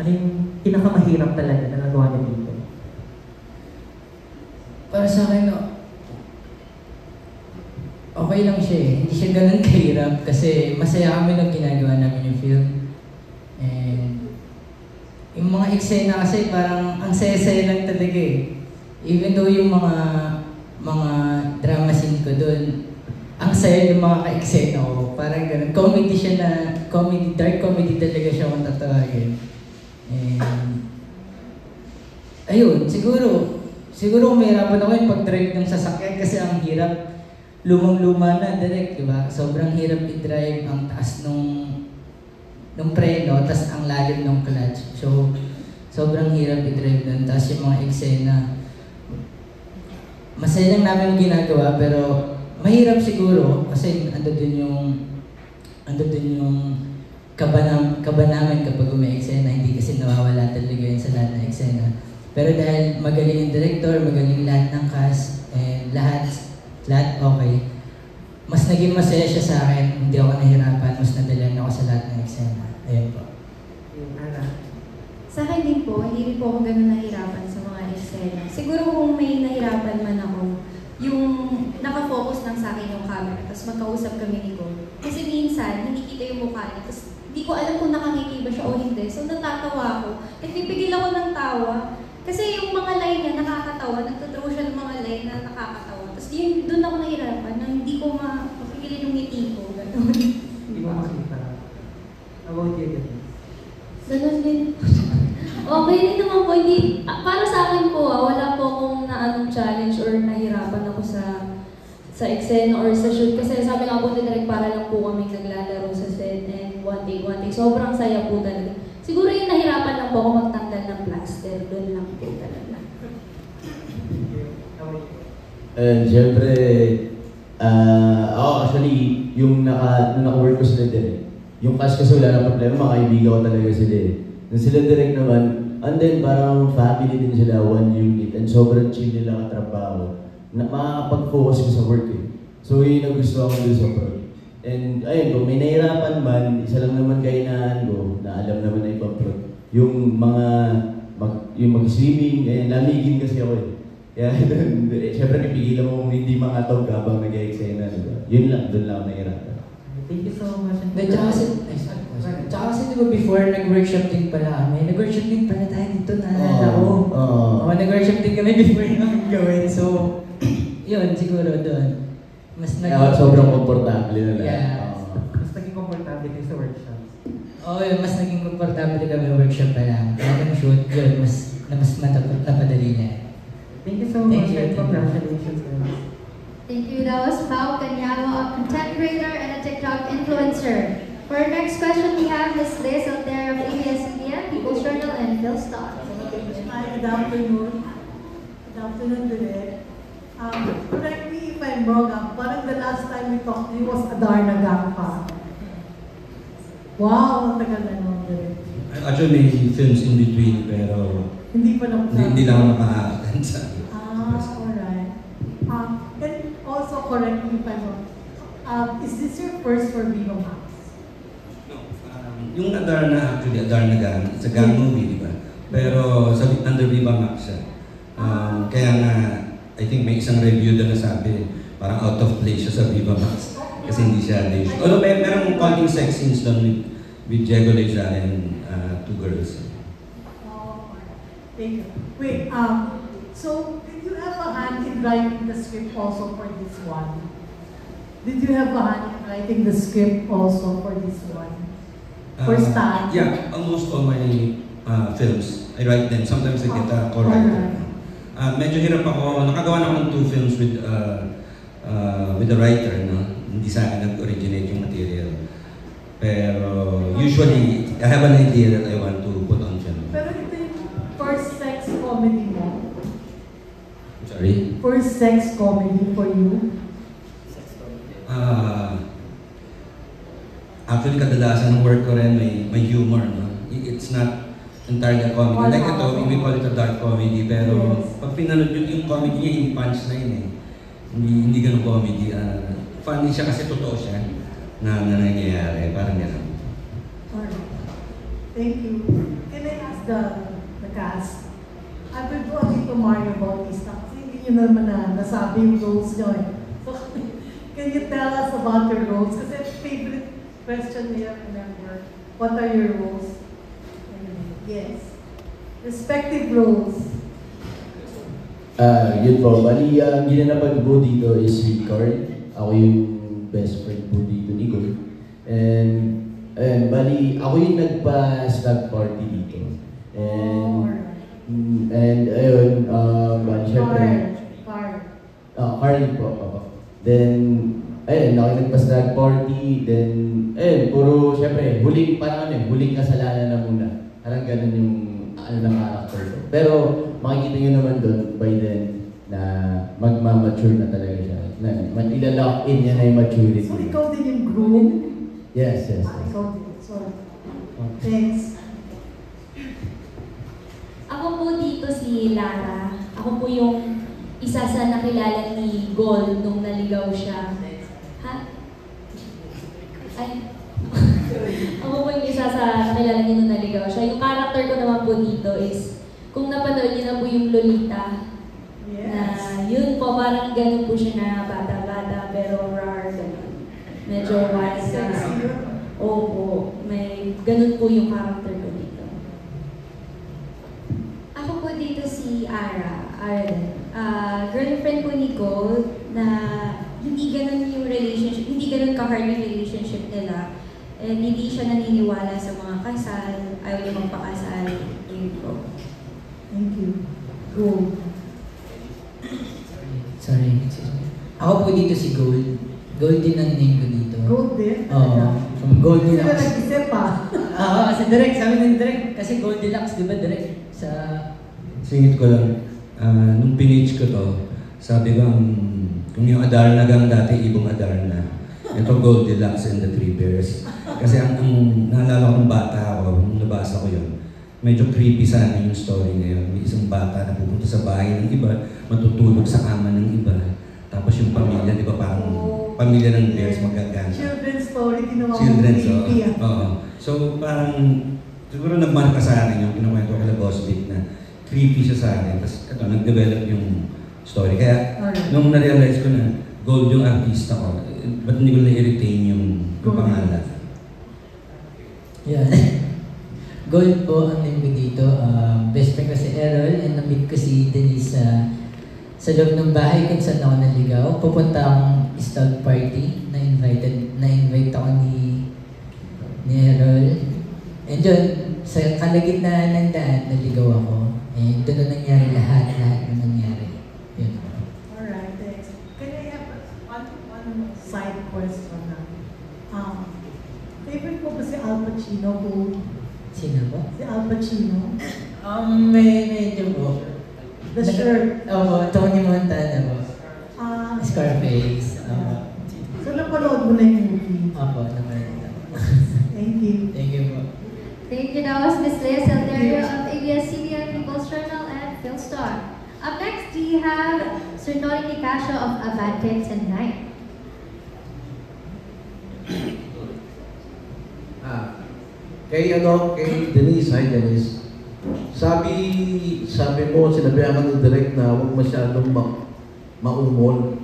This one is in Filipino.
ano yung pinakamahirap talaga na nagawa niyo dito? Para sa akin, okay lang siya eh. Hindi siya ganun kahirap kasi masaya kami nung ginagawa namin yung film. And yung mga eksena kasi parang ang saya-saya lang talaga eh. Even though yung mga drama scene ko doon, ang saya yung mga ka-eksena ko. Parang ganun. Comedy siya na, dark comedy talaga siya kung tatawagin. And ayun, siguro kung mahirapan ako yung pag-drive ng sasakyan kasi ang hirap. Lumang-luma na direct, di ba? Sobrang hirap i-drive, ang taas nung preno, tas ang lalim ng clutch. So, sobrang hirap i-drive nun. Tas yung mga eksena, masaya lang namin ginagawa, pero mahirap siguro kasi ando dun yung kaba namin kapag umi-eksena. Hindi kasi nawawala talaga yun sa lahat ng eksena. Pero dahil magaling yung director, magaling lahat ng cast, and lahat okay. Mas naging masaya siya sa akin, hindi ako nahirapan, mas nadalan ako sa lahat ng eksena. Ayun po. Sa akin din po, hindi rin po ako ganun nahirapan sa mga eksena. Siguro kung may nahirapan man ako, yung nakafocus lang sa akin yung camera, tapos magkausap kami ni Go. Kasi minsan, hindi kita yung mukha niya, tapos hindi ko alam kung nakangikiba siya o hindi. So natatawa ako. Nagpipigil ako ng tawa. Kasi yung mga line niya nakakatawa, nagtutrow siya ng mga line na nakakatawa. Tapos doon ako nahirapan, na hindi ko mapigilin yung ngiti ko. Hindi mo makita. About you, Ganun din. Okay din naman po. Hindi, para sa akin po, wala po akong naanong challenge or nahirapan ako sa eksena or sa shoot. Kasi sabi nga po ni Direk, para lang po kami naglalaro sa set and one day. Sobrang saya po talaga. Siguro yung nahirapan lang po ako magtanggal ng plaster. Doon lang po talaga. And syempre, ako actually, yung naka-work ko sila din. Yung cast kasi wala na problema, makaibigan ko talaga sila eh. Nung sila direct naman, and then parang family din sila, one unit, and sobrang chill nila katrabaho. Makakapag-focus ko sa work eh. So yun ang gusto ko doon sa project. And ayun, kung may nahirapan man, isa lang naman kainaan ko, na alam naman na ibang project. Yung yung mag-swimming, lamigin kasi ako eh. Kaya syempre napigilan mo kung hindi makatawag habang nag-eksena, diba? Yun lang, doon lang ako nahirapan. Thank you so much. Tsaka kasi diba before nag-workshop din pala kami. Nag-workshop din pala tayo dito, naalala ko. Nag-workshop din kami before namin gawin. So, yun, siguro doon. Sobrang komportable na lang. Yeah. Mas naging komportable kayo sa workshops. Oo, mas naging komportable kami workshop pa lang. Kaya nang shoot, yun, mas napadali niya. Thank you so much. Thank you. Congratulations, guys. Thank you. That was Pao Canyao, a content creator and a TikTok influencer. For our next question, we have Ms. Liz Altera of ABS-CBN, People's Journal, and Philstar. Hi, good afternoon. Good afternoon, Direk. Correct me if I'm wrong, parang the last time we talked to you was Adarna Gang pa. Wow, ang tagal na naman, Direk. Actually, may films in between, pero Hindi pa na hindi lang ako nakaka-attend sa alright. And also, correct me if I'm wrong, is this your first for Viva Max? No. Yung Adarna, actually, Adarna Gang, it's a gang movie, di ba? Pero under Viva Max siya. Kaya nga, I think may isang review doon na sabi, parang out of place siya sa Viva Max. Kasi hindi siya leisure. Although merong konting sex scenes doon with Diego Leja and two girls. Thank you. Wait, so did you have a hand in writing the script also for this one? Did you have a hand in writing the script also for this one? For Stan? Yeah, almost all my films, I write them. Sometimes I get a co-writer. Medyo hirap ako. Nakagawa na ako ng 2 films with a writer, no? Hindi sa akin nag-originate yung material. Pero usually, I have an idea that I want to put on film. Pero ito yung first sex comedy mo? Sorry? First sex comedy for you? Actually, kadalasan ng work ko rin may humor, no? It's not entirely a comedy. Like ito, we call it a dark comedy, pero pag pinanood yung comedy niya, hindi punchline eh. Hindi ganun comedy. Funny siya kasi totoo siya na nangyayari. Parang gano'n. Alright. Thank you. Can I ask the cast. I will go dito Mario Bautista kasi hindi nyo naman nasabi yung roles nyo eh. So, can you tell us about your roles? Kasi favorite question niya, remember, what are your roles? Yes. Respective roles. Yun po. Bali, ang ginanapag po dito is si Carl. Ako yung best friend po dito ni Gold. And, ayun, bali, ako yung nagpa-stag party dito. And ayun, bali, syempre. Carl po. Then, ayun, ako yung nagpa-stag party. Then, ayun, puro, syempre, huling kasalanan na muna. Parang ganun yung ng character ko. Pero makikita nyo naman doon by then na magmamature na talaga siya. Ilalock in niya na yung maturity. So ikaw din yung groom? Yes. Ikaw din. Sorry. Thanks. Ako po dito si Lara. Ako po yung isa sa nakilala ni Gold nung naligaw siya. Ha? Ay. Ako po yung isa sa nakilala niyo nung naligaw siya. Yung character ko naman po dito is, kung napanood niyo na po yung Lolita, Yes. na yun po, parang ganun po siya na bata-bata, pero rar, ganun. Medyo wild na. Sexy yun. Opo, may ganun po yung character ko dito. Ako po dito si Arden. Girlfriend po ni Gold na hindi ganun yung relationship, hindi ganun ka-hard yung relationship nila. And hindi siya naniniwala sa mga kasal, ayaw niya magpakasal. Yun po. Thank you. Gold. Sorry, excuse me. Ako po dito si Gold. Gold din ang name ko dito. Gold din? Oo. From Gold Hindi na Deluxe. nag-isip pa. Kasi direct, sabi ng direct. Kasi Gold Deluxe, di ba direct? Sa... Singit ko lang, nung pinage ko to, sabi ko, kung yung Adarna gang dati, ibong Adarna. Ito Gold Deluxe and the Three Bears. Kasi ang naalala ko ng bata ako, nung nabasa ko yun, medyo creepy sana yung story ngayon. May isang bata na pupunta sa bahay ng iba, matutulog sa kama ng iba. Tapos yung pamilya, di ba parang pamilya ng bears magagana. Children's story, ginawa mo Children's, creepy. oo. So parang, siguro nagmarka sa akin yung kinukwento ko kay Boss Vic na creepy siya sa akin. Tapos ito, nag-develop yung story. Kaya nung na-realize ko na Gold yung artista ko, ba't hindi ko na-retain yung pangalan? Yeah. Gold po ang name ko dito. Best friend ko si Errol and na-meet ko si Denise sa loob ng bahay kung saan ako naligaw. Pupunta akong stag party na-invite ako ni Errol. And yun, sa kalagitnaan ng daan, naligaw ako. And doon na nangyari lahat na nangyari. Yun. Alright, thanks. Can I have one side question na? Favorite ko ba si Al Pacino po? Sino po? Si Al Pacino? Medyo po. The shirt. Oo, Tony Montana po. Scarface. So napanood mo na yung movie? Opo, naman. Thank you. Thank you po. Thank you. That was Miss Leia Salterio of ABS-CBN People's Journal and Philstar. Up next, we have Sir Nori Nicasio of Abante Tonight. Kay Denise, hi Denise. Sabi mo, sinabihan ka ng direct na huwag masyadong maumol.